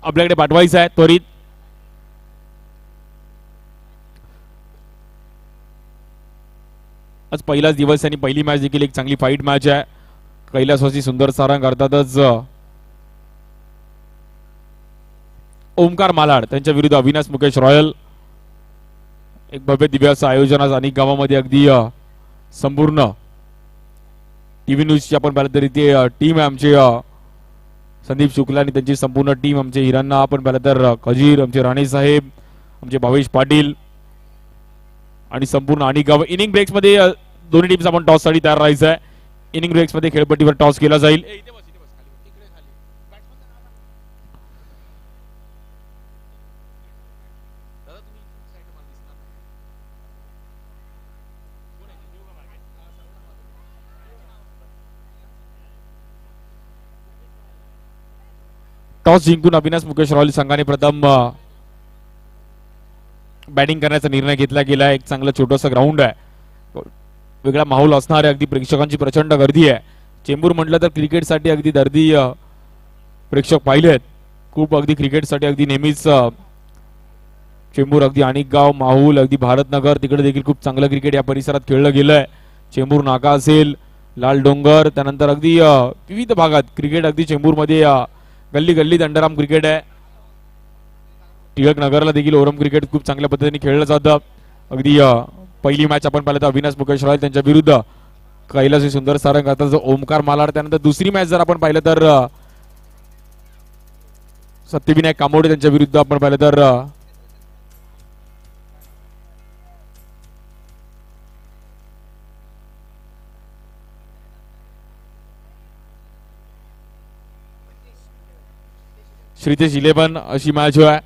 आपल्याकडे पाठवायचं आहे त्वरित. आज पहिलाच दिवस आणि पहिली मॅच देखील एक चांगली फाईट मॅच आहे. कैलासवासी सुंदर सारंग अर्थातच ओमकार मालाड त्यांच्या विरुद्ध अविनाश मुकेश रॉयल. एक भव्य दिव्य असं आयोजन आज अनेक गावामध्ये अगदी संपूर्ण टीव्ही न्यूजची आपण पाहिलं तरी ते टीम आहे आमचे संदीप शुक्ला आणि त्यांची संपूर्ण टीम. आमचे हिरांना आपण पाहिलं तर खजीर, आमचे राणे साहेब, आमचे भावेश पाटील आणि संपूर्ण अनेक गाव. इनिंग ब्रेक्स मध्ये दोन्ही टीम्स आपण टॉस साठी तयार राहायचं आहे. इनिंग ब्रेक्स मध्ये खेळपट्टीवर टॉस केला जाईल. टॉस जिंकून अविनाश मुकेश रॉयल संघाने प्रथम बॅटिंग करण्याचा निर्णय घेतला गेला. एक चांगलं छोटंसं ग्राउंड आहे, वेगळा माहोल असणार आहे. अगदी प्रेक्षकांची प्रचंड गर्दी आहे. चेंबूर म्हटलं तर क्रिकेटसाठी अगदी दर्दी प्रेक्षक पाहिलेत. खूप अगदी क्रिकेटसाठी अगदी नेहमीच चेंबूर अगदी अनेक गाव माहूल अगदी भारतनगर तिकडे देखील खूप चांगलं क्रिकेट या परिसरात खेळलं गेलंय. चेंबूर नाका असेल, लाल डोंगर, त्यानंतर अगदी विविध भागात क्रिकेट अगदी चेंबूरमध्ये गल्ली गल्लीत अंडरआर्म क्रिकेट आहे. टिळक नगरला देखील ओरम क्रिकेट खूप चांगल्या पद्धतीने खेळलं जातं. अगदी पहिली मॅच आपण पाहिलं तर अविनाश मुकेश रॉयल त्यांच्या विरुद्ध कैलासी सुंदर सारंग आता जो ओमकार मालाड. त्यानंतर दुसरी मॅच जर आपण पाहिलं तर सत्यविनायक कामोडे त्यांच्या विरुद्ध आपण पाहिलं तर श्रीतेश 11 अशी मॅच आहे.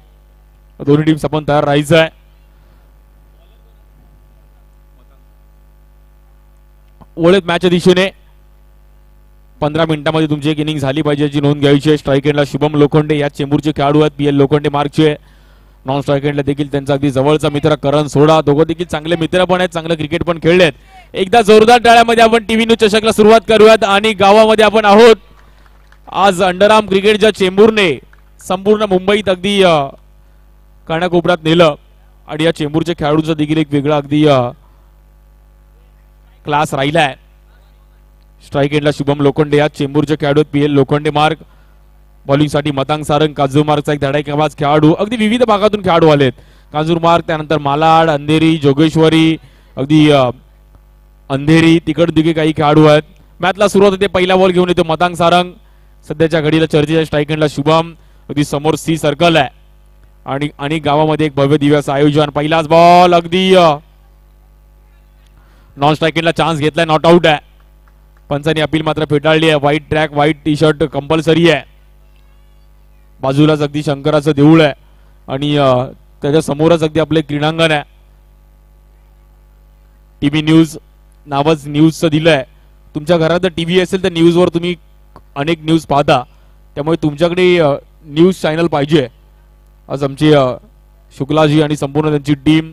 दोन्ही टीम्स आपण तयार राहायचं आहे. ओळख मॅचच्या दिशेने 15 मिनिटांमध्ये तुमची एक इनिंग झाली पाहिजे याची नोंद घ्यायची आहे. स्ट्राईक एंडला शुभम लोखंडे या चेंबूरचे खेळाडू आहेत, PL लोखंडे मार्कचे. नॉन स्ट्राईक एंडला देखील त्यांचा अगदी जवळचा मित्र करण सोडा. दोघं देखील चांगले मित्र पण आहेत, चांगलं क्रिकेट पण खेळलेत. एकदा जोरदार टाळ्यामध्ये आपण टीव्ही न्यूज चषकला सुरुवात करूयात. आणि गावामध्ये आपण आहोत आज अंडरआर्म क्रिकेटच्या चेंबूरने संपूर्ण मुंबईत अगदी कानाकोपऱ्यात नेलं. आणि या चेंबूरच्या खेळाडूंचा देखील एक वेगळा अगदी क्लास राहिलाय. स्ट्राईक एंडला शुभम लोखंडे या चेंबूरचे खेळाडू, PL लोखंडे मार्क. बॉलिंग साठी मतांग सारंग, काजू मार्कचा एक धडाकेबाज खेळाडू. अगदी विविध भागातून खेळाडू आलेत. काजूर मार्क, त्यानंतर मालाड, अंधेरी, जोगेश्वरी, अगदी अंधेरी तिकड दिघे काही खेळाडू आहेत. मॅचला सुरुवात होते, पहिला बॉल घेऊन येतो मतांग सारंग. सध्याच्या घडीला चर्चेच्या स्ट्राईक एंडला शुभम. अगदी समोर C सर्कल आहे आणि गावामध्ये एक भव्य दिव्याचं आयोजन. पहिलाच बॉल अगदी नॉन स्ट्राईक एंडला चान्स घेतलाय, नॉट आउट आहे. पंचांनी अपील मात्र फेटाळली आहे. White track, white T shirt compulsory आहे. बाजूलाच अगदी शंकराचं देऊळ आहे आणि त्याच्या समोरच अगदी आपले क्रीडांगण आहे. टीव्ही न्यूज नावच न्यूजचं दिलंय. तुमच्या घरात जर टीव्ही असेल तर न्यूजवर तुम्ही अनेक न्यूज पाहता, त्यामुळे तुमच्याकडे न्यूज चॅनल पाहिजे. आज आमचे शुक्लाजी आणि संपूर्ण त्यांची टीम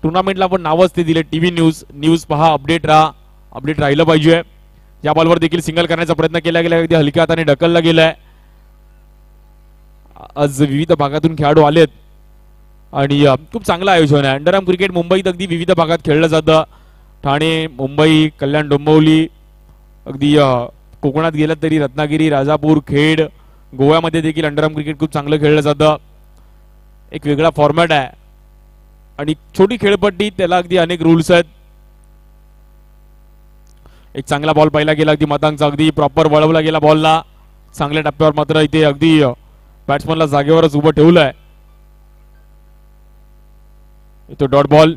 टुर्नामेंटला आपण नावच ते दिले टीव्ही न्यूज. न्यूज पहा, अपडेट राहा. अपडेट राहिलं पाहिजे. या बॉलवर देखील सिंगल करण्याचा प्रयत्न केला गेला, अगदी हलक्या हाताने ढकलला गेलाय. आज विविध भागातून खेळाडू आलेत आणि खूप चांगलं आयोजन आहे. अंडरआर्म क्रिकेट मुंबईत अगदी विविध भागात खेळलं जातं. ठाणे, मुंबई, कल्याण, डोंबिवली, अगदी कोकणात गेलं तरी रत्नागिरी, राजापूर, खेड, गोव्यामध्ये देखील अंडरआर्म क्रिकेट खूप चांगलं खेळलं जातं. एक वेगळा फॉर्मॅट आहे आणि छोटी खेळपट्टी, त्याला अगदी अनेक रूल्स आहेत. एक चांगला बॉल पाहिला गेला अगदी मतांचा, अगदी प्रॉपर वळवला गेला बॉलला. चांगल्या टप्प्यावर मात्र इथे अगदी बॅट्समनला जागेवरच उभं ठेवलंय. इथे डॉट बॉल.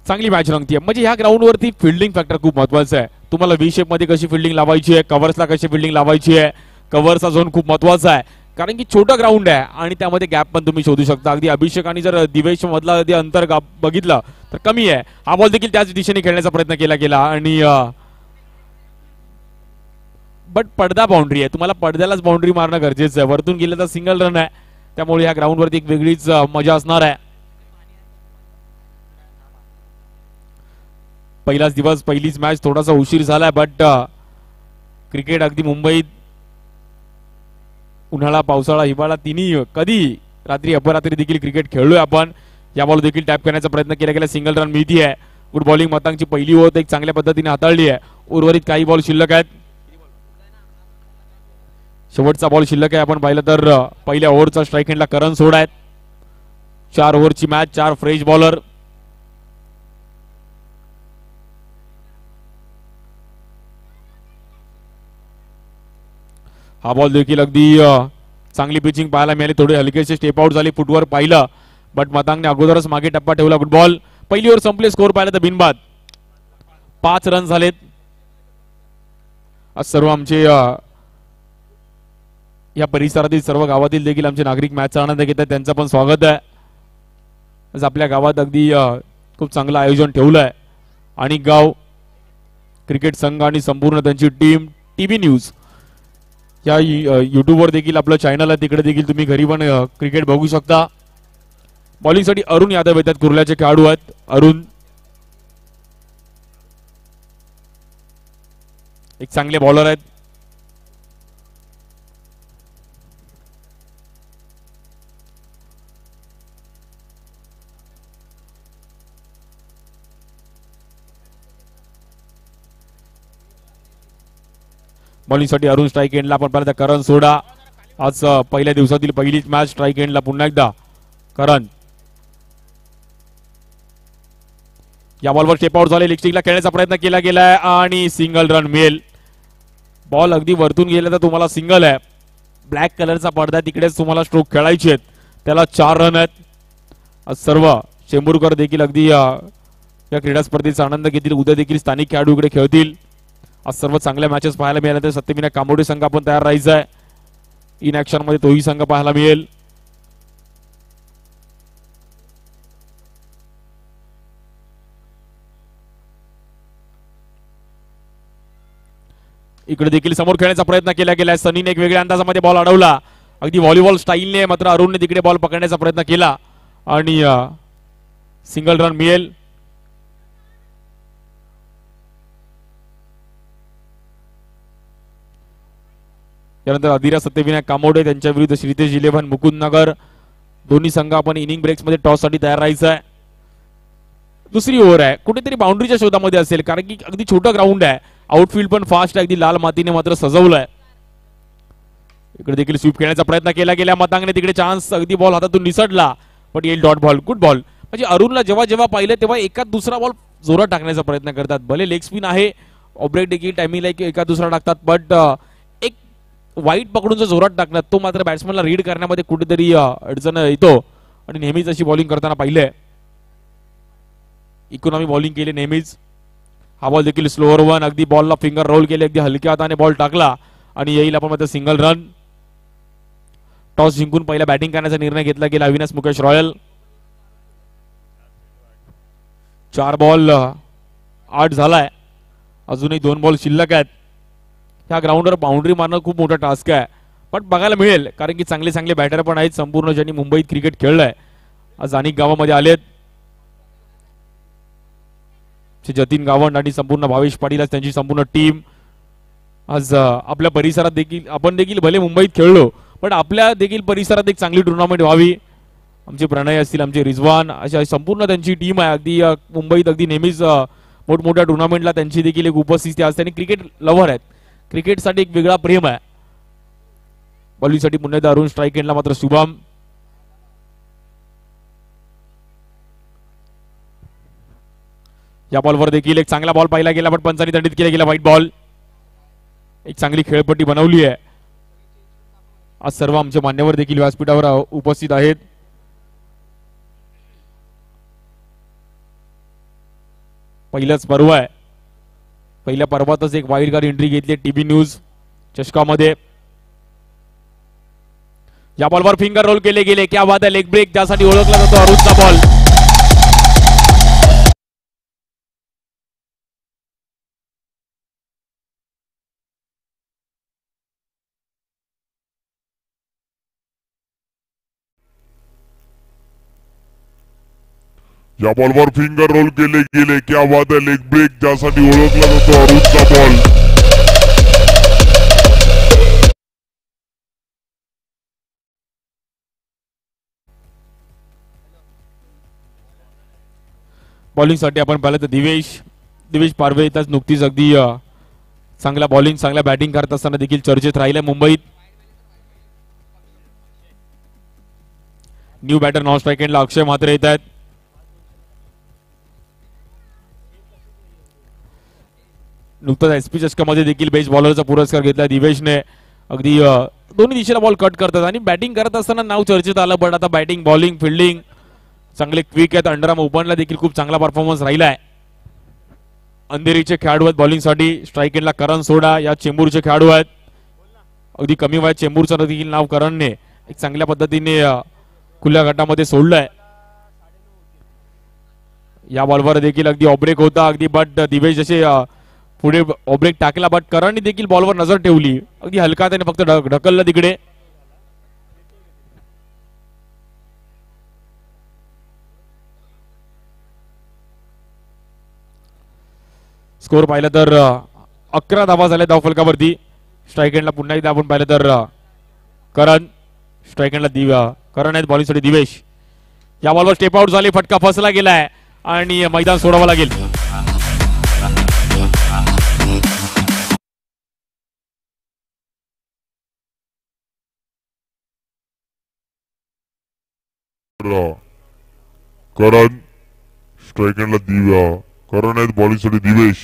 चांगली मॅच रंगतीये. म्हणजे ह्या ग्राउंडवरती फिल्डिंग फॅक्टर खूप महत्वाचा आहे. तुम्हाला व्ही शेप मध्ये कशी फिल्डिंग लावायची आहे, कव्हर्सला कशी फिल्डिंग लावायची आहे. कव्हरचा झोन खूप महत्वाचा आहे कारण की छोटा ग्राउंड आहे आणि त्यामध्ये गॅप पण तुम्ही शोधू शकता. अगदी अभिषेकाने जर दिवेश मधला अंतर बघितलं तर कमी आहे. हा बॉल देखील त्याच दिशेने खेळण्याचा प्रयत्न केला गेला आणि बट पडदा बाउंड्री आहे. तुम्हाला पडद्यालाच बाउंड्री मारणं गरजेचं आहे. वरतून गेलं तर सिंगल रन आहे. त्यामुळे ह्या ग्राउंडवरती एक वेगळीच मजा असणार आहे. पहिलाच दिवस पहिलीच मॅच थोडासा उशीर झालाय बट क्रिकेट अगदी मुंबईत उन्हाळा पावसाळा हिवाळा तिन्ही कधी रात्री अपरात्री देखील क्रिकेट खेळलोय आपण. या बॉल देखील टॅप करण्याचा प्रयत्न केला गेला सिंगल रन मिळतीये. गुड बॉलिंग मतांची पहिली ओव्हर एक चांगल्या पद्धतीने हाताळली आहे. उर्वरित काही बॉल शिल्लक आहेत. शेवटचा बॉल शिल्लक आहे. आपण पाहिलं तर पहिल्या ओव्हरचा स्ट्राईक एंडला करण सोड आहेत. 4 ओव्हरची मॅच 4 फ्रेश बॉलर. हा बॉल देखील अगदी चांगली पिचिंग पाहायला मिळाली. थोडे हलकेसे स्टेप आउट झाले. फुटवर पाहिलं बट मतांगने अगोदरच मागे टप्पा ठेवला. Good ball. पहिली ओव्हर संपली. स्कोर पाहिला तर बिनबाद 5 रन झालेत. आज सर्व आमचे या परिसरातील सर्व गावातील देखील आमचे नागरिक मॅचचा आनंद घेतात. त्यांचं पण स्वागत आहे. आज आपल्या गावात अगदी खूप चांगलं आयोजन ठेवलं आहे. आणि गाव क्रिकेट संघ आणि संपूर्ण त्यांची टीम टीव्ही न्यूज या युट्यूबवर देखील आपलं चॅनल आहे. तिकडे देखील तुम्ही घरी पण क्रिकेट बघू शकता. बॉलिंगसाठी अरुण यादव येतात. कुर्ल्याचे खेळाडू आहेत. अरुण एक चांगले बॉलर आहेत. बॉलिंगसाठी अरुण स्ट्राईक एंडला आपण पाहिलं तर करण सोडा. आज पहिल्या दिवसातील पहिलीच मॅच स्ट्राईक एंडला पुन्हा एकदा करण. या बॉलवर स्टेप आउट झाले. लेग खेळण्याचा प्रयत्न केला गेलाय आणि सिंगल रन मिळेल. बॉल अगदी वरतून गेला तर तुम्हाला सिंगल आहे. ब्लॅक कलरचा पडदा तिकडेच तुम्हाला स्ट्रोक खेळायचे आहेत. त्याला 4 रन आहेत. आज सर्व चेंबूरकर देखील अगदी या क्रीडा स्पर्धेचा आनंद घेतील. उद्या देखील स्थानिक खेळाडू इकडे खेळतील. आज सर्व चांगल्या मॅचेस पाहायला मिळाल्या. तर सत्यविनायक कांबोडे संघ आपण तयार राहायचा आहे. इन ऍक्शन मध्ये तोही संघ पाहायला मिळेल. इकडे देखील समोर खेळण्याचा प्रयत्न केला गेलाय. सनीने एक वेगळ्या अंदाजामध्ये बॉल अडवला. अगदी व्हॉलीबॉल स्टाईलने. मात्र अरुणने तिकडे बॉल पकडण्याचा प्रयत्न केला आणि सिंगल रन मिळेल. त्यानंतर अधिरा सत्यविनायक कामोडे त्यांच्या विरुद्ध श्रीतेज 11 मुकुंदनगर. दोन्ही संघ आपण इनिंग ब्रेक्स मध्ये टॉस साठी तयार राहायचं आहे. दुसरी ओव्हर आहे. कुठेतरी बाउंड्रीच्या शोधामध्ये असेल कारण की अगदी छोटं ग्राउंड आहे. आउटफील्ड पण फास्ट आहे. अगदी लाल मातीने मात्र सजवलंय. इकडे देखील स्वीप खेळण्याचा प्रयत्न केला गेला. मतांगने तिकडे चान्स. अगदी बॉल हातातून निसटला पण येईल डॉट बॉल. Good ball. म्हणजे अरुणला जेव्हा जेव्हा पाहिलं तेव्हा एका दुसरा बॉल जोरात टाकण्याचा प्रयत्न करतात. भले लेग स्पिन आहे. ऑब्रेक देखील टायमिंगला एका दुसरा टाकतात बट एक वाईट पकडून जो जोरात टाकणार तो मात्र बॅट्समॅनला रीड करण्यामध्ये कुठेतरी अडचण येतो. आणि नेहमीच अशी बॉलिंग करताना पाहिलंय. इकॉनॉमी बॉलिंग केली नेहमीच. हा बॉल देखील स्लोअर वन. अगदी बॉलला फिंगर रोल केले. अगदी हलक्या हाताने बॉल टाकला आणि येईल आपण मध्ये सिंगल रन. टॉस जिंकून पहिला बॅटिंग करण्याचा निर्णय घेतला गेला अविनाश मुकेश रॉयल. 4 बॉल 8 झालाय. अजूनही 2 बॉल शिल्लक आहेत. ह्या ग्राउंडवर बाउंड्री मारणं खूप मोठा टास्क आहे पण बघायला मिळेल कारण की चांगले चांगले बॅटर पण आहेत संपूर्ण ज्यांनी मुंबईत क्रिकेट खेळलंय. आज अनेक गावामध्ये आलेत. जतीन गावंड आणि संपूर्ण भावेश पाटील त्यांची संपूर्ण टीम. आज आपल्या परिसरात देखील आपण देखील भले मुंबईत खेळलो पण आपल्या देखील परिसरात एक चांगली टुर्नामेंट व्हावी. आमचे प्रणय असतील आमचे रिजवान अशा संपूर्ण त्यांची टीम आहे. अगदी मुंबईत अगदी नेहमीच मोठमोठ्या टुर्नामेंटला त्यांची देखील एक उपस्थिती असते आणि क्रिकेट लव्हर आहेत. क्रिकेटसाठी एक वेगळा प्रेम आहे. बॉलिंगसाठी पुन्हा एकदा अरुण स्ट्राईक एंडला मात्र शुभम. या बॉलवर देखील एक चांगला बॉल पाहिला गेला पण पंचांनी दंडित केला गेला. White ball. एक चांगली खेळपट्टी बनवली आहे. आज सर्व आमचे मान्यवर देखील व्यासपीठावर उपस्थित आहेत. पहिलंच पर्व आहे. पहिल्या पर्वातच एक वाईल्ड कार्ड एंट्री घेतली टीव्ही न्यूज चषकामध्ये. या बॉलवर फिंगर रोल केले गेले. क्या बात आहे. लेग ब्रेक त्यासाठी ओळखला जातो अरुणचा बॉल. या बॉलवर फिंगर रोल केले गेले. क्या बात आहे. लेग ब्रेक ज्यासाठी ओळखला जातो अरुणचा बॉल. बॉलिंगसाठी आपण पाहिलं तर दिवेश पारवे इथंच नुकतीच अगदी चांगला बॉलिंग चांगला बॅटिंग करत असताना देखील चर्चेत राहिले मुंबईत. न्यू बॅटर नॉन स्ट्राईक एंडला अक्षय मात्र येत आहेत. नुकताच एसपी चषकामध्ये देखील बेस्ट बॉलरचा पुरस्कार घेतला दिवेशने. अगदी दोन्ही दिशेला बॉल कट करतात आणि बॅटिंग करत असताना नाव चर्चेत आलं. पण आता बॅटिंग बॉलिंग फिल्डिंग चांगले क्विक आहेत. अंडरआर्म ओपनला देखील खूप चांगला परफॉर्मन्स राहिलाय. अंधेरीचे खेळाडू आहेत बॉलिंगसाठी. स्ट्राईक एंडला करण सोडा या चेंबूरचे खेळाडू आहेत. अगदी कमी वयात चेंबूरचं देखील नाव करणने एक चांगल्या पद्धतीने खुल्या गटामध्ये सोडलंय. या बॉलवर देखील अगदी ऑब्रेक होता अगदी बट दिवेश जसे पुढे ऑब्रेक टाकला बट करणने देखील बॉलवर नजर ठेवली. अगदी हलका त्याने फक्त ढकललं तिकडे. स्कोर पाहिलं तर 11 धावा झाल्या धावफलकावरती. स्ट्राईक एंडला पुन्हा एकदा आपण पाहिलं तर करण. स्ट्राईक एंडला करण आहेत बॉलिंगसाठी दिवेश. या बॉलवर स्टेप आउट झाले. फटका फसला गेलाय आणि मैदान सोडावं लागेल. करण स्ट्राईक एंडला करण आहेत बॉलिंगसाठी दिवेश.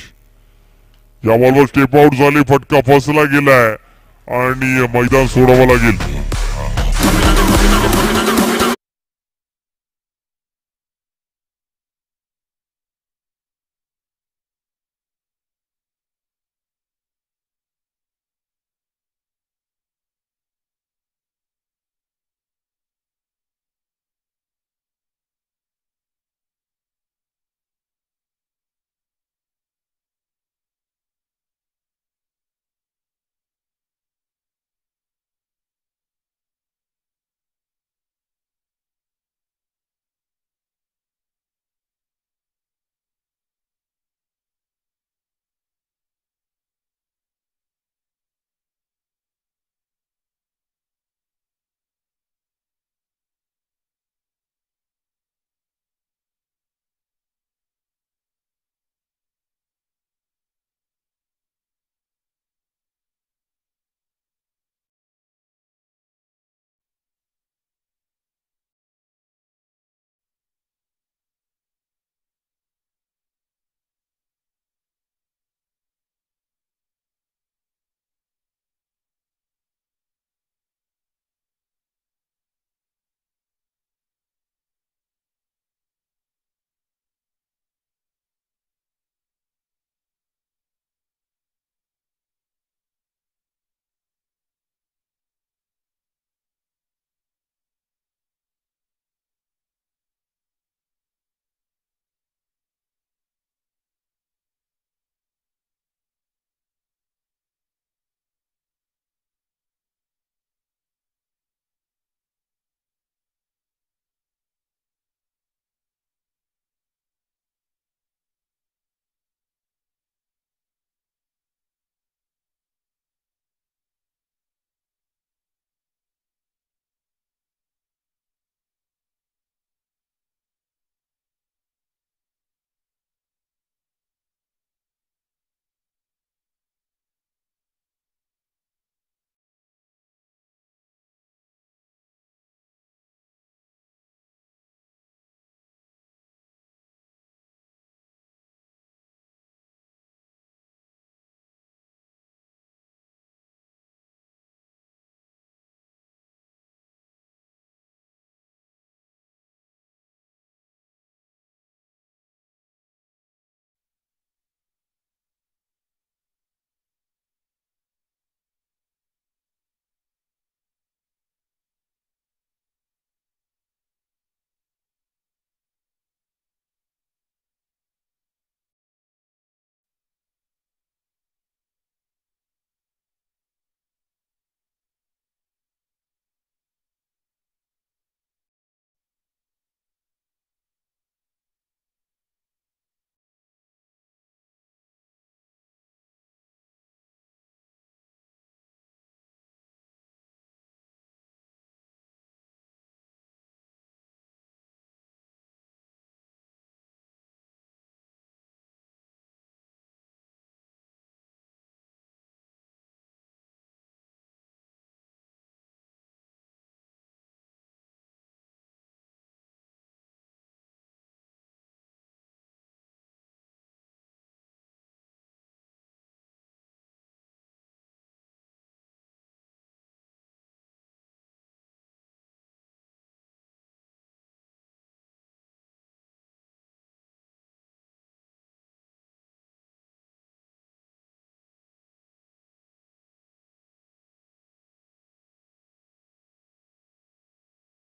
या बॉलवर स्टेप आउट झाले. फटका फसला गेलाय आणि मैदान सोडावं लागेल.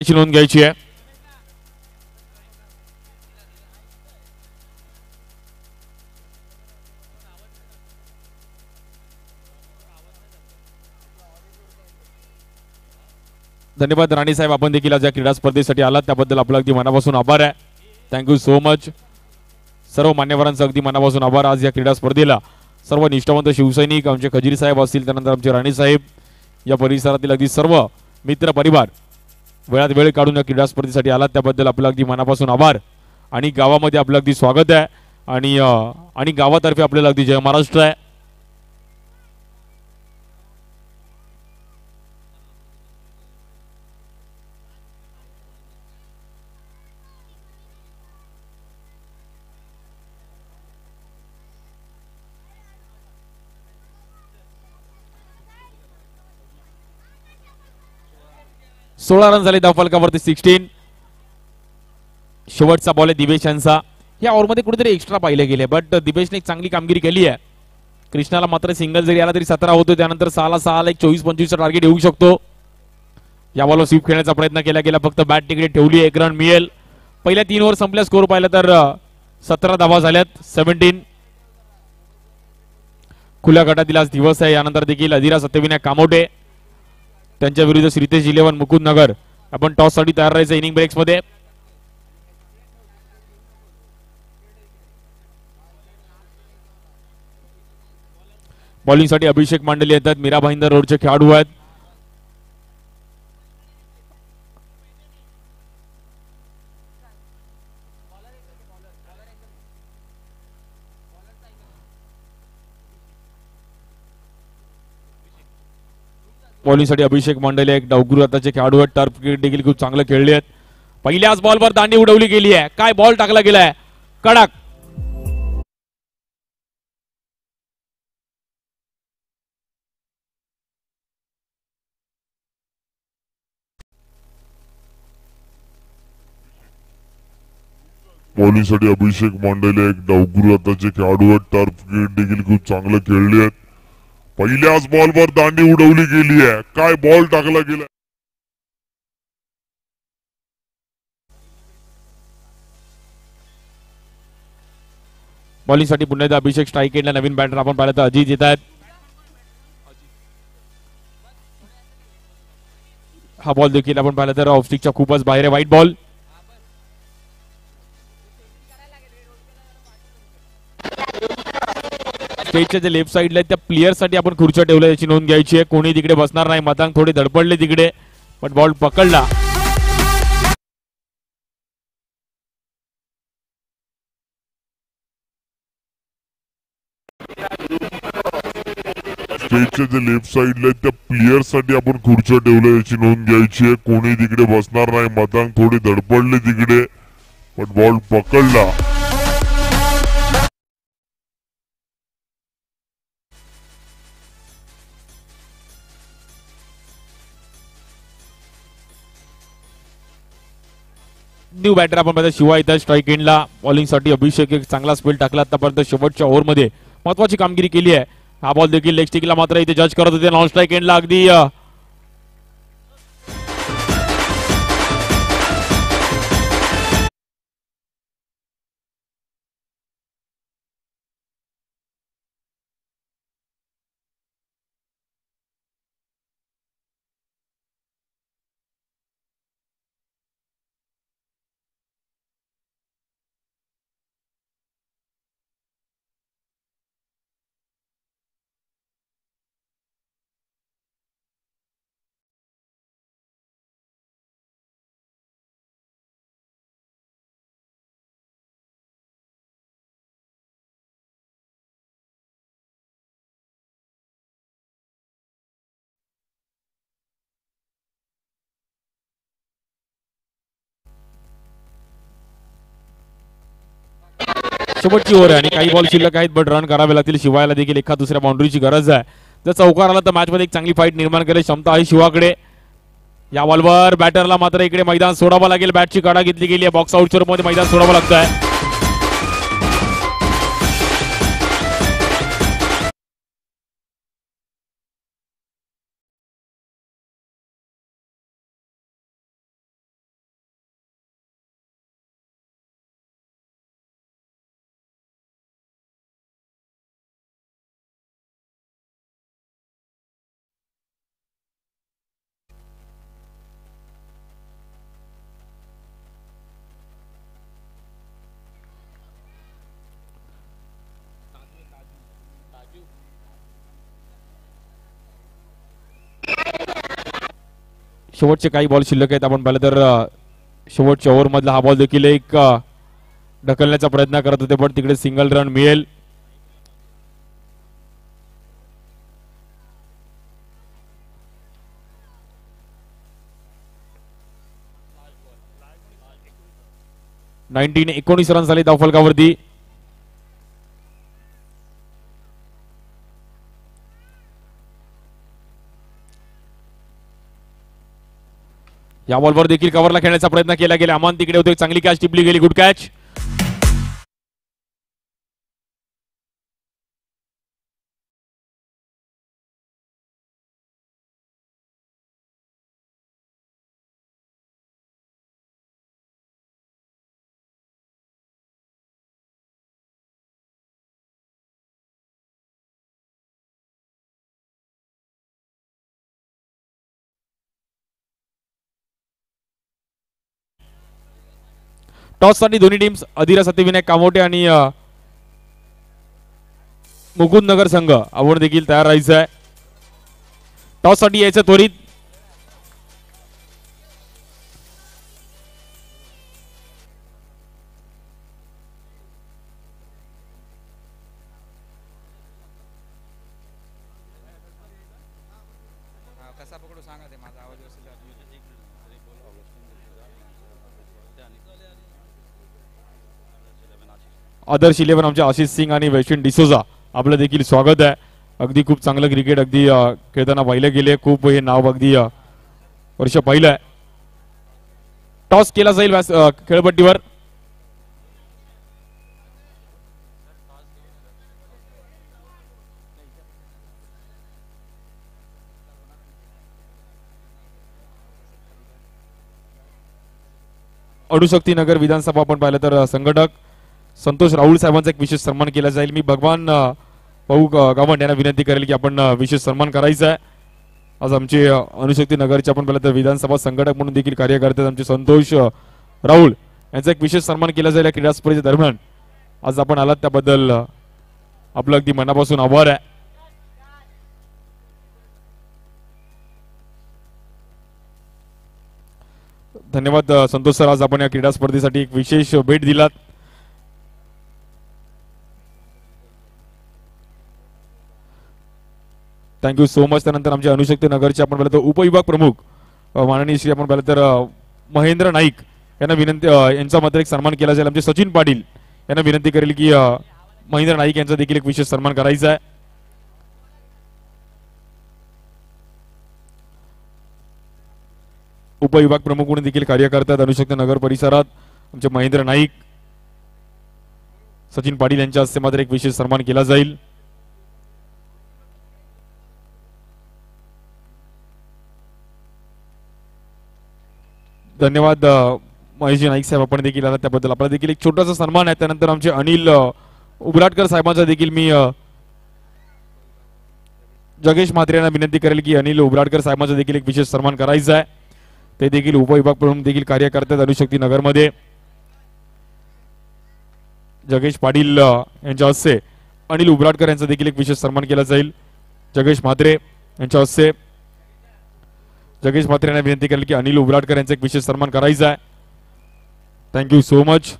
ची नोंद घ्यायची आहे. धन्यवाद राणी साहेब, आपण देखील आज या क्रीडा स्पर्धेसाठी आलात त्याबद्दल आपला अगदी मनापासून आभार आहे. Thank you so much. सर्व मान्यवरांचा अगदी मनापासून आभार. आज या क्रीडा स्पर्धेला सर्व निष्ठावंत शिवसैनिक, आमचे खजिरी साहेब असतील, त्यानंतर आमचे राणी साहेब, या परिसरातील अगदी सर्व मित्र परिवार वेळात वेळ काढून या क्रीडा स्पर्धेसाठी आलात त्याबद्दल आपलं अगदी मनापासून आभार. आणि गावामध्ये आपलं अगदी स्वागत आहे आणि गावातर्फे आपल्याला अगदी जय महाराष्ट्र आहे. सोळा रन झाले धावफलकावरती 16. शेवटचा बॉल आहे दिवेश यांचा. या ओव्हरमध्ये कुठेतरी एक्स्ट्रा पाहिले गेले, बट दिवेशने एक चांगली कामगिरी केली आहे. कृष्णाला मात्र सिंगल जरी आला तरी 17 होतो. त्यानंतर 6 एक 24-25 टार्गेट येऊ शकतो. या बॉलवर स्वीप खेळण्याचा प्रयत्न केला गेला, फक्त बॅट तिकडे ठेवली. 1 रन मिळेल. पहिल्या 3 ओव्हर संपल्या, स्कोर पाहिला तर 17 धावा झाल्यात. 17. खुल्या गटातील आज दिवस आहे. यानंतर देखील अधिरा सत्यविनायक कामोटे त्यांच्या विरुद्ध श्रीतेश 11 मुकुंद नगर. आपण टॉस साठी तयार राहायचं इनिंग ब्रेक्स मध्ये. बॉलिंग साठी अभिषेक मांडले येतात. मीरा भाईंदर रोडचे खेळाडू आहेत. बॉलिंग साठी अभिषेक मंडले एक डावगुरु आताचे खेळाडू आहेत. टर्फ क्रिकेट देखील खूप चांगलं खेळले आहेत. पहिल्याच बॉलवर दांडी उडवली गेली आहे. काय बॉल टाकला गेलाय, कडक. बॉलिंगसाठी अभिषेक मांडले एक डावगुरु आताचे खेळाडू आहेत. टर्फ क्रिकेट देखील खूप चांगलं खेळले आहेत. पहिल्याच बॉलवर दांडी उडवली गेली आहे. काय बॉल टाकला गेला. बॉलिंग साठी पुन्हा एकदा अभिषेक स्ट्राईक एंडला. नवीन बॅटर आपण पाहिलं तर अजित येत आहेत. हा बॉल देखील आपण पाहिलं तर ऑफस्टिकच्या खूपच बाहेर आहे. White ball. स्टेजच्या जे लेफ्ट साईडला त्या प्लेयर साठी आपण खुर्च्या ठेवल्या, याची नोंद घ्यायची आहे. कोणी तिकडे बसणार नाही. मतांग थोडे धडपडले तिकडे, पण बॉल पकडला. स्टेजच्या जे लेफ्ट साईडला त्या प्लेयर साठी आपण खुर्च्या ठेवल्या, याची नोंद घ्यायची आहे. कोणी तिकडे बसणार नाही. मतांग थोडे धडपडले तिकडे, पण बॉल पकडला. न्यू बॅटर आपण पाहिजे शिवा इथं स्ट्राईक एंडला. बॉलिंग साठी अभिषेक एक चांगला स्पेल टाकला आतापर्यंत. शेवटच्या ओव्हरमध्ये महत्वाची कामगिरी केली आहे. हा बॉल देखील लेग स्टिकला मात्र इथे जज करत होते. नॉन स्ट्राईक एंडला अगदी शेवटची ओव्हर आहे आणि काही बॉल शिल्लक आहेत, बट रन करावे लागतील. शिवायला देखील एका दुसऱ्या बाउंड्रीची गरज आहे. जर चौकार आला तर मॅच मध्ये एक चांगली फाईट निर्माण करायची क्षमता आहे शिवाकडे. या बॉलवर बॅटरला मात्र इकडे मैदान सोडावं लागेल. बॅटची काढा घेतली गेली आहे. बॉक्स आउट स्वरूपामध्ये मैदान सोडावं लागतं आहे. शेवटचे काही बॉल शिल्लक आहेत. आपण पाहिलं तर शेवटच्या ओव्हर मधला हा बॉल देखील एक ढकलण्याचा प्रयत्न करत होते, पण तिकडे सिंगल रन मिळेल. नाईन्टीन 19 रन झाले धावफलकावरती. या बॉलवर देखील कव्हरला खेळण्याचा प्रयत्न केला गेला. अमान तिकडे होते, चांगली कॅच टिपली गेली. Good catch. टॉस साठी दोन्ही टीम्स अधिरा सत्यविनायक कामोटे आणि मुकुंद नगर संघ आपण देखील तयार राहायचं आहे. टॉस साठी यायचं त्वरित. आदर्श 11 आमचे आशिष सिंग आणि वैशिन डिसोजा आपलं देखील स्वागत आहे. अगदी खूप चांगलं क्रिकेट अगदी खेळताना पाहिलं गेले. खूप हे नाव अगदी वर्ष पाहिलं आहे. टॉस केला जाईल खेळपट्टीवर. अणुशक्ती नगर विधानसभा आपण पाहिलं तर संघटक संतोष राहुल साहेबांचा एक विशेष सन्मान केला जाईल. मी भगवान भाऊ गावंड यांना विनंती करेल की आपण विशेष सन्मान करायचा आहे. आज आमचे अणुशक्ती नगरचे आपण पाहिलं तर विधानसभा संघटक म्हणून देखील कार्य करतात आमचे संतोष राहुल यांचा एक विशेष सन्मान केला जाईल या क्रीडा स्पर्धेच्या दरम्यान. आज आपण आलात त्याबद्दल आपलं अगदी मनापासून आभार आहे. धन्यवाद संतोष सर, आज आपण या क्रीडा स्पर्धेसाठी एक विशेष भेट दिलात. Thank you so much. त्यानंतर आमच्या अणुशक्ती नगरचे आपण पाहिलं तर उपविभाग प्रमुख माननीय श्री आपण पाहिलं तर महेंद्र नाईक यांना विनंती यांचा मात्र एक सन्मान केला जाईल. आमचे सचिन पाटील यांना विनंती करेल की महेंद्र नाईक यांचा देखील एक विशेष सन्मान करायचा आहे. उपविभाग प्रमुख म्हणून देखील कार्य करतात अणुशक्ती नगर परिसरात आमचे महेंद्र नाईक. सचिन पाटील यांच्या हस्ते मात्र एक विशेष सन्मान केला जाईल. धन्यवाद महेशजी नाईक साहेब, आपण देखील आला त्याबद्दल आपला देखील एक छोटासा सन्मान आहे. त्यानंतर आमचे अनिल उबराटकर साहेबांचा देखील मी जगेश म्हात्रे यांना विनंती करेल की अनिल उबराटकर साहेबांचा देखील एक विशेष सन्मान करायचा आहे. ते देखील उपविभाग प्रमुख देखील कार्य करतात अणुशक्ती नगरमध्ये. जगेश पाटील यांच्या हस्ते अनिल उबराटकर यांचा देखील एक विशेष सन्मान केला जाईल. जगेश म्हात्रे यांच्या हस्ते जगेश म्हात्रे यांना विनंती करेल की अनिल उबराटकर यांचा एक विशेष सन्मान करायचा आहे. Thank you so much.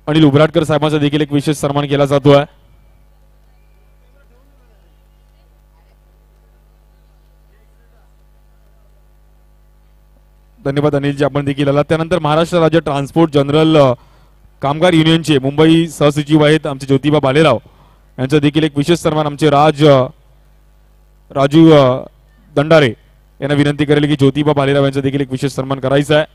Anil Ubaratkar साहेबांचा देखील एक विशेष सन्मान केला जातो आहे. धन्यवाद अनिलजी, आपण देखील आलात. त्यानंतर महाराष्ट्र राज्य ट्रान्सपोर्ट जनरल कामगार युनियनचे मुंबई सहसचिव आहेत आमचे ज्योतिबा बालेराव यांचा देखील एक विशेष सन्मान आमचे राजू दंडारे यांना विनंती करेल की ज्योतिबा बालेराव यांचा देखील एक विशेष सन्मान करायचा आहे.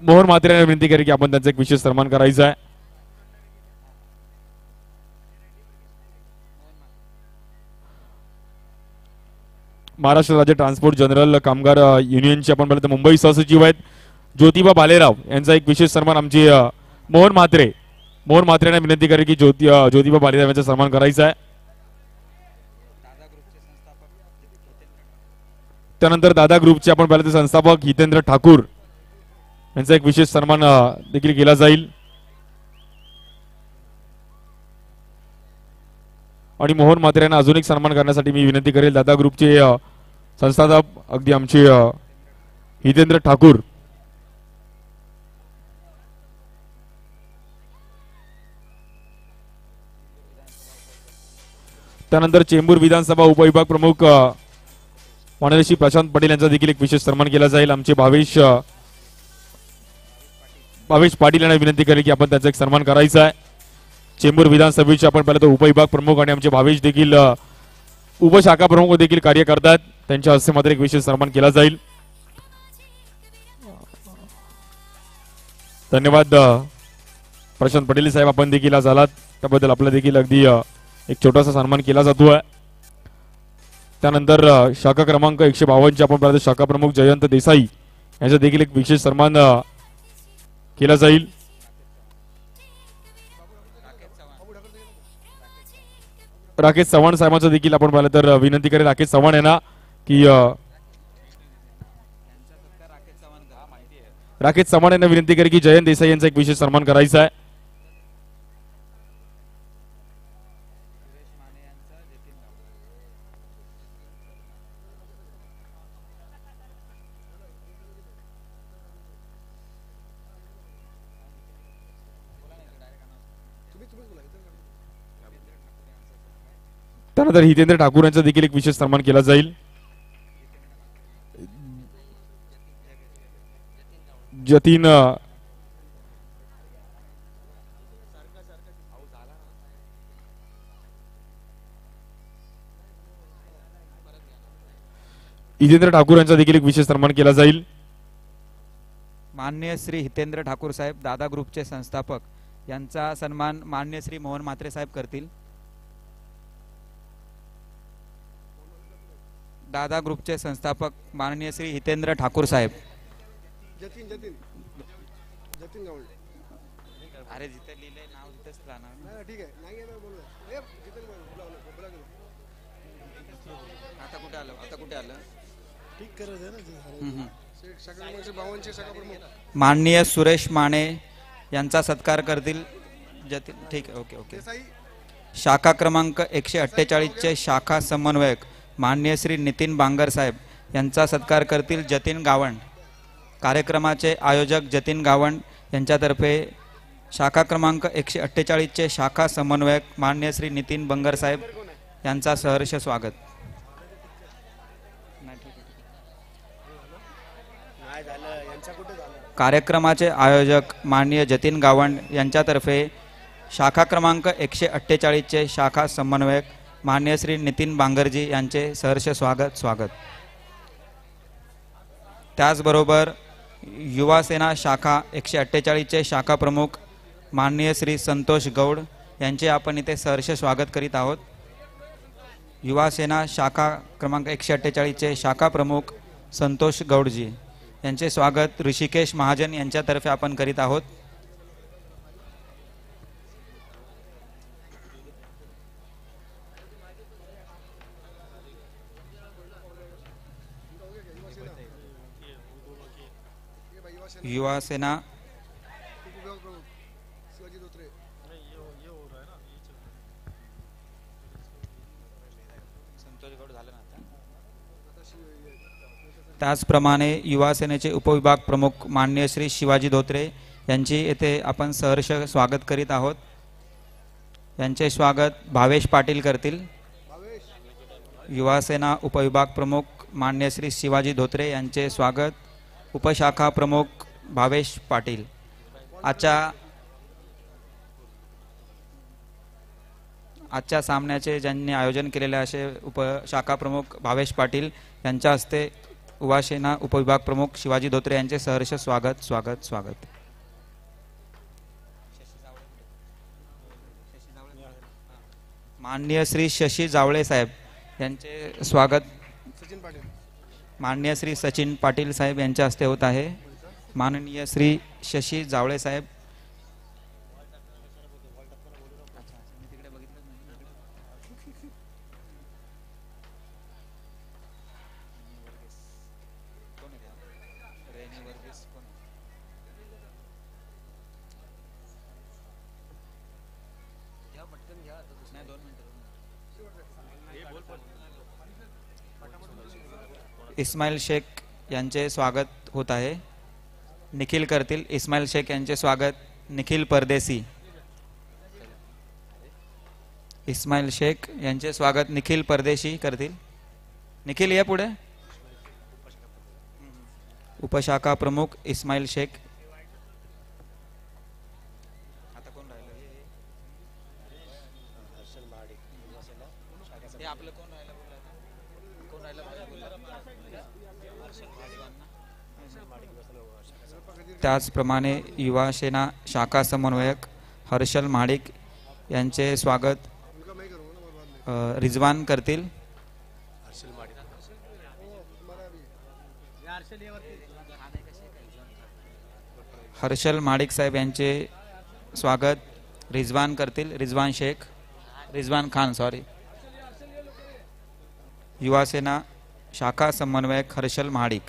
मोहन म्हात्रे यांना विनंती करेल की आपण त्यांचा एक विशेष सन्मान करायचा आहे. महाराष्ट्र राज्य ट्रान्सपोर्ट जनरल कामगार युनियनचे आपण पाहिलं तर मुंबई सहसचिव आहेत ज्योतिबा बालेराव यांचा एक विशेष सन्मान आमचे मोहन म्हात्रे यांना विनंती करेल की ज्योतिबा बालेराव यांचा सन्मान करायचा आहे. त्यानंतर दादा ग्रुपचे आपण पाहिलं तर संस्थापक हितेंद्र ठाकूर यांचा एक विशेष सन्मान देखील केला जाईल. आणि मोहन म्हात्रे यांना अजून एक सन्मान करण्यासाठी मी विनंती करेल. दादा ग्रुपचे संस्थापक अगदी आमचे हितेंद्र ठाकूर. त्यानंतर चेंबूर विधानसभा उपविभाग प्रमुख माननीय श्री प्रशांत पाटील यांचा देखील एक विशेष सन्मान केला जाईल. आमचे भावेश पाटील यांना विनंती करेल की आपण त्याचा एक सन्मान करायचा आहे. चेंबूर विधानसभेचे आपण पहिला तर उपविभाग प्रमुख आणि आमचे भावेश देखील उपशाखा प्रमुख देखील कार्य करतात. त्यांच्या हस्ते मात्र एक विशेष सन्मान केला जाईल. धन्यवाद प्रशांत पटेल साहेब, आपण देखील आज आलात त्याबद्दल आपला देखील अगदी एक छोटासा सन्मान केला जातोय. त्यानंतर शाखा क्रमांक 152 आपण पाहतो शाखा प्रमुख जयंत देसाई यांचा देखील एक विशेष सन्मान केला जाईल. राकेश चव्हाण साहेबांचं देखील आपण पाहिलं तर विनंती करेल राकेश चव्हाण यांना की राकेश चव्हाण यांना विनंती करेल की जयंत देसाई यांचा एक विशेष सन्मान करायचा आहे. त्यानंतर हितेंद्र ठाकूर यांचा देखील एक विशेष सन्मान केला जाईल. जतीन हितेंद्र ठाकूर यांचा देखील एक विशेष सन्मान केला जाईल. माननीय श्री हितेंद्र ठाकूर साहेब दादा ग्रुपचे संस्थापक यांचा सन्मान माननीय श्री मोहन म्हात्रे साहेब करतील. दादा ग्रुपचे संस्थापक माननीय श्री हितेंद्र ठाकूर साहेब. जतीन जतीन जतीन गावंडे. अरे जिथे लिहिले नाव तिथेच राहणार. नाही ठीक आहे, नाही येणार बोलू. ए जतीन बोला. आता कुठे आलं, आता कुठे आलं. ठीक करत आहे ना शाखा क्रमांक 52 शाखा प्रमुख माननीय सुरेश माने यांचा सत्कार करतील. जतीन ठीक आहे, ओके ओके. शाखा क्रमांक 148 चे शाखा समन्वयक माननीय श्री नितीन बांगर साहेब यांचा सत्कार करतील जतीन गावंड. कार्यक्रमाचे आयोजक जतीन गावंड यांच्यातर्फे शाखा क्रमांक 148 चे शाखा समन्वयक माननीय श्री नितीन बांगर साहेब यांचा सहर्ष स्वागत. कार्यक्रमाचे आयोजक माननीय जतीन गावंड यांच्यातर्फे शाखा क्रमांक 148 चे शाखा समन्वयक माननीय श्री नितीन बांगरजी यांचे सहर्ष स्वागत. त्याचबरोबर युवा सेना शाखा 148 चे शाखा प्रमुख माननीय श्री संतोष गौड यांचे आपण इथे सहर्ष स्वागत करीत आहोत. युवा सेना शाखा क्रमांक 148 चे शाखा प्रमुख संतोष गौडजी यांचे स्वागत ऋषिकेश महाजन यांच्यातर्फे आपण करीत आहोत. युवा सेना त्याचप्रमाणे युवा सेनेचे उपविभाग प्रमुख माननीय श्री शिवाजी धोत्रे यांची येथे आपण सहर्ष स्वागत करीत आहोत. यांचे स्वागत भावेश पाटील करतील. युवा सेना उपविभाग प्रमुख माननीय श्री शिवाजी धोत्रे यांचे स्वागत. उपशाखा प्रमुख भावेश पाटील. आजच्या सामन्याचे ज्यांनी आयोजन केलेले असे उपशाखा प्रमुख भावेश पाटील यांच्या हस्ते युवा सेना उपविभाग प्रमुख शिवाजी धोत्रे यांचे सहर्ष स्वागत. माननीय श्री शशी जावळे साहेब यांचे स्वागत सचिन पाटील. माननीय श्री सचिन पाटील साहेब यांच्या हस्ते होत आहे. माननीय श्री शशी जावळे साहेब इस्माईल शेख यांचे स्वागत होत आहे. निखिल करतील. इस्माईल शेख यांचे स्वागत. निखिल परदेसी. इस्माईल शेख यांचे स्वागत निखिल परदेशी करतील. निखिल या पुढे. उपशाखा प्रमुख इस्माईल शेख. आता कोण राहिलं? हे आपलं कोण राहिलं? कोण राहिलं? त्याचप्रमाणे युवा सेना शाखा समन्वयक हर्षल महाडिक यांचे स्वागत रिजवान करतील. हर्षल महाडिक साहेब यांचे स्वागत रिजवान करतील. रिजवान शेख, रिजवान खान सॉरी. युवा सेना शाखा समन्वयक हर्षल महाडिक.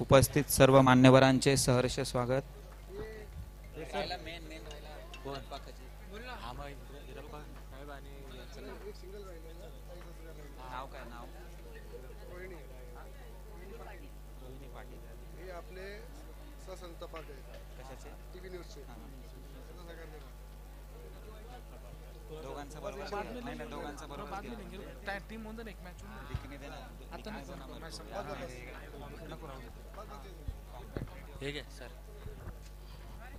उपस्थित सर्व मान्यवरांचे सहर्ष स्वागत.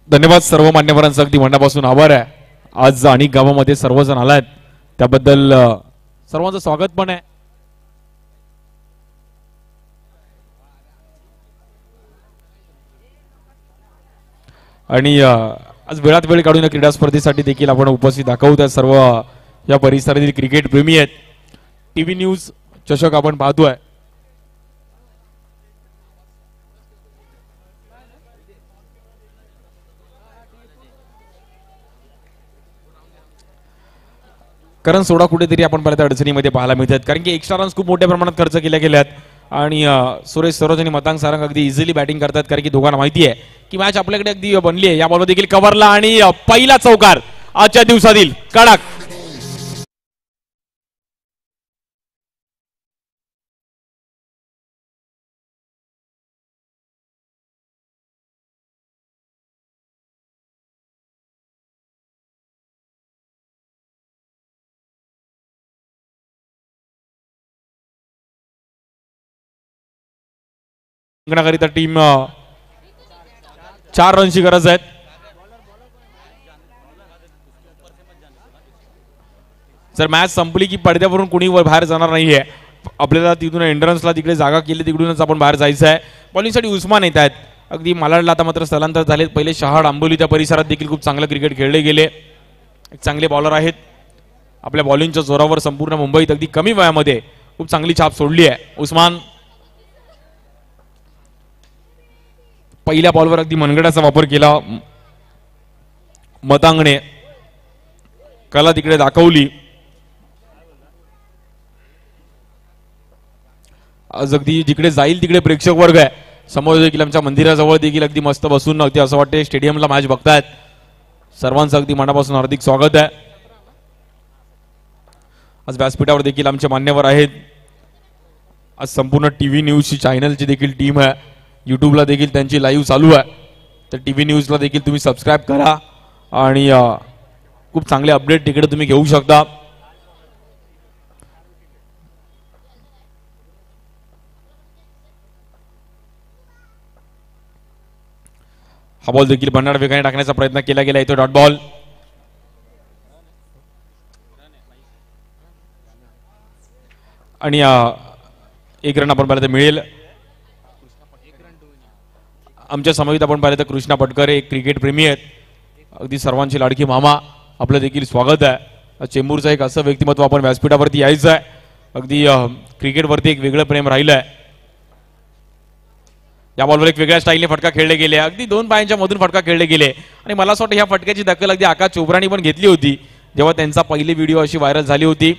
धन्यवाद. सर्व मान्यवरांचा अगदी मनापासून आभार आहे. आज अनेक गावामध्ये सर्वजण आलायत त्याबद्दल सर्वांचं स्वागत पण आहे. आणि आज वेळात वेळ काढून या क्रीडा स्पर्धेसाठी देखील आपण उपस्थित दाखवत आहे. सर्व या परिसरातील क्रिकेट प्रेमी आहेत. टीव्ही न्यूज चषक आपण पाहतोय. कारण सोडा कुठेतरी आपण परत अडचणीमध्ये पाहायला मिळतात, कारण की एक्स्ट्रा रन्स खूप मोठ्या प्रमाणात खर्च केल्या गेल्यात. आणि सुरेश सरोज आणि मतांग सारंग अगदी इझिली बॅटिंग करतात, कारण की दोघांना माहिती आहे की मॅच आपल्याकडे अगदी बनली आहे. या बॉलवर देखील कव्हरला आणि पहिला चौकार आजच्या दिवसातील कडक. जिंकण्याकरिता टीम 4 रनची गरज आहे. जर मॅच संपली की पडद्यावरून कोणी बाहेर जाणार नाहीये. आपल्याला तिथून एंट्रन्सला तिकडे जागा केली, तिकडूनच आपण बाहेर जायचं आहे. बॉलिंगसाठी उस्मान येत आहेत. अगदी मालाडला आता मात्र स्थलांतर झाले. पहिले शहाड आंबोली त्या परिसरात देखील खूप चांगलं क्रिकेट खेळले गेले. एक चांगले बॉलर आहेत. आपल्या बॉलिंगच्या जोरावर संपूर्ण मुंबईत अगदी कमी वयामध्ये खूप चांगली छाप सोडली आहे. उस्मान पहिल्या बॉलवर अगदी मनगडाचा वापर केला. मतांगणे कला तिकडे दाखवली. आज अगदी जिकडे जाईल तिकडे प्रेक्षक वर्ग आहे. समोर देखील आमच्या मंदिराजवळ देखील अगदी मस्त बसून अगदी असं वाटते स्टेडियमला मॅच बघतायत. सर्वांचं अगदी मनापासून हार्दिक स्वागत आहे. आज व्यासपीठावर देखील आमचे मान्यवर आहेत. आज संपूर्ण टीव्ही न्यूजची चॅनलची देखील टीम आहे. यूट्यूबला देखील त्यांची लाईव्ह चालू आहे. तर टीव्ही न्यूजला देखील तुम्ही सबस्क्राईब करा आणि खूप चांगले अपडेट तिकडे तुम्ही घेऊ शकता. हा बॉल देखील भन्नाट वेगाने टाकण्याचा प्रयत्न केला गेला. इथे डॉट बॉल. आणि एक रन आपण पाहिलं तर मिळेल. आमच्या समवेत आपण पाहिलं तर कृष्णा पटकरे एक क्रिकेट प्रेमी आहेत. अगदी सर्वांची लाडकी मामा. आपलं देखील स्वागत आहे. चेंबूरचं एक असं व्यक्तिमत्व आपण व्यासपीठावरती यायचं आहे. अगदी क्रिकेटवरती एक वेगळं प्रेम राहिलं आहे. या बॉलवर एक वेगळ्या स्टाईलने फटका खेळले गेले. अगदी 2 पायांच्या मधून फटका खेळले गेले. आणि मला असं वाटतं ह्या फटक्याची दखल अगदी आकाश चोप्रानी पण घेतली होती जेव्हा त्यांचा पहिली व्हिडिओ अशी व्हायरल झाली होती.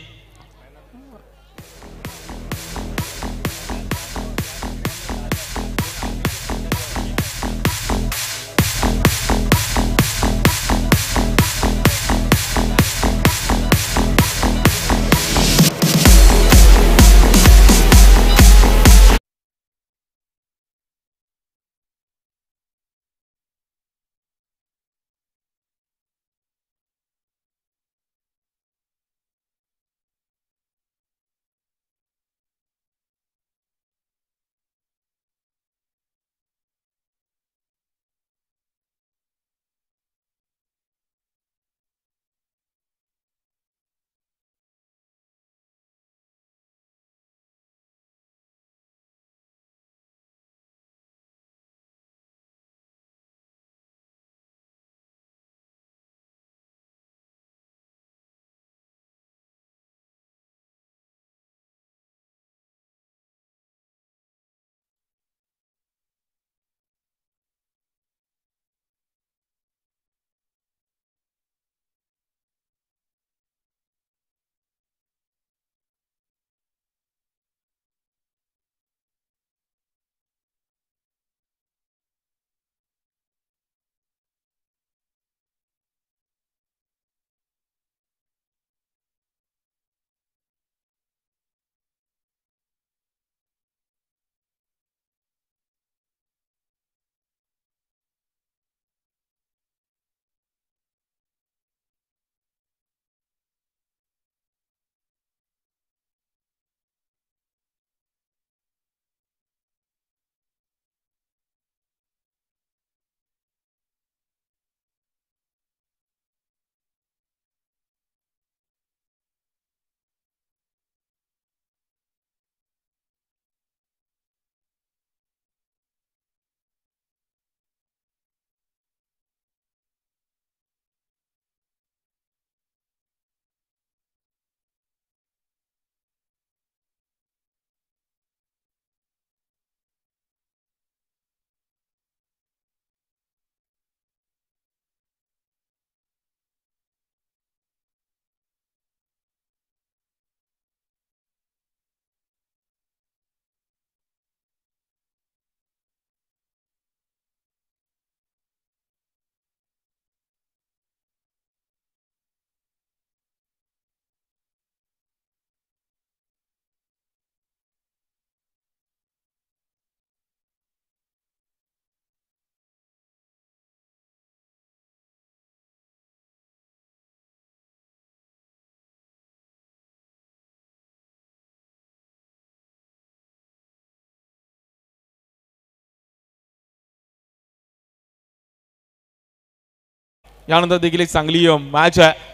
यानंतर देखील एक चांगली मॅच आहे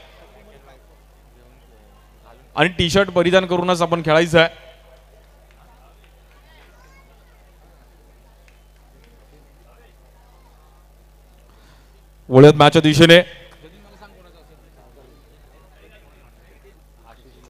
आणि टी शर्ट परिधान करूनच आपण खेळायचं आहे. वळत मॅचच्या दिशेने